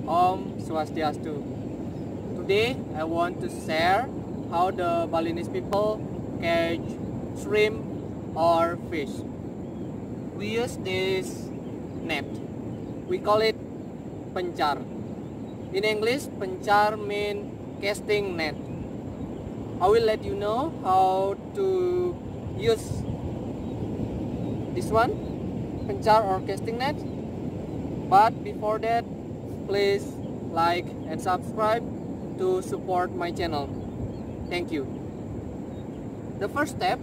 Om Swastiastu. Today I want to share how the Balinese people catch shrimp or fish. We use this net. We call it pencar. In English, pencar means casting net. I will let you know how to use this one, pencar or casting net. But before that, please like and subscribe to support my channel. Thank you. The first step,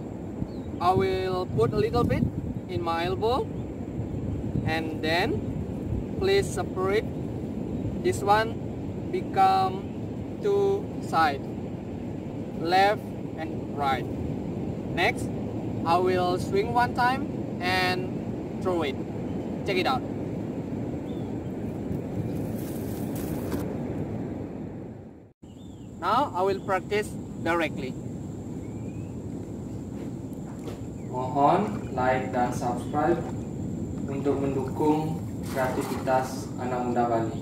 I will put a little bit in my elbow, and then please separate this one, become two sides, left and right. Next, I will swing one time and throw it. Check it out. Now I will practice directly. Mohon like dan subscribe untuk mendukung kreativitas anak muda Bali.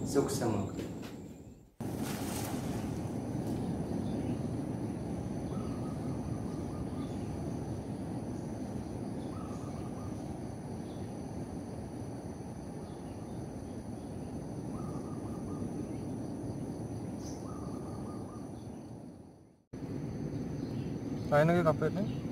Suksema. Kaya lagi kapit nih.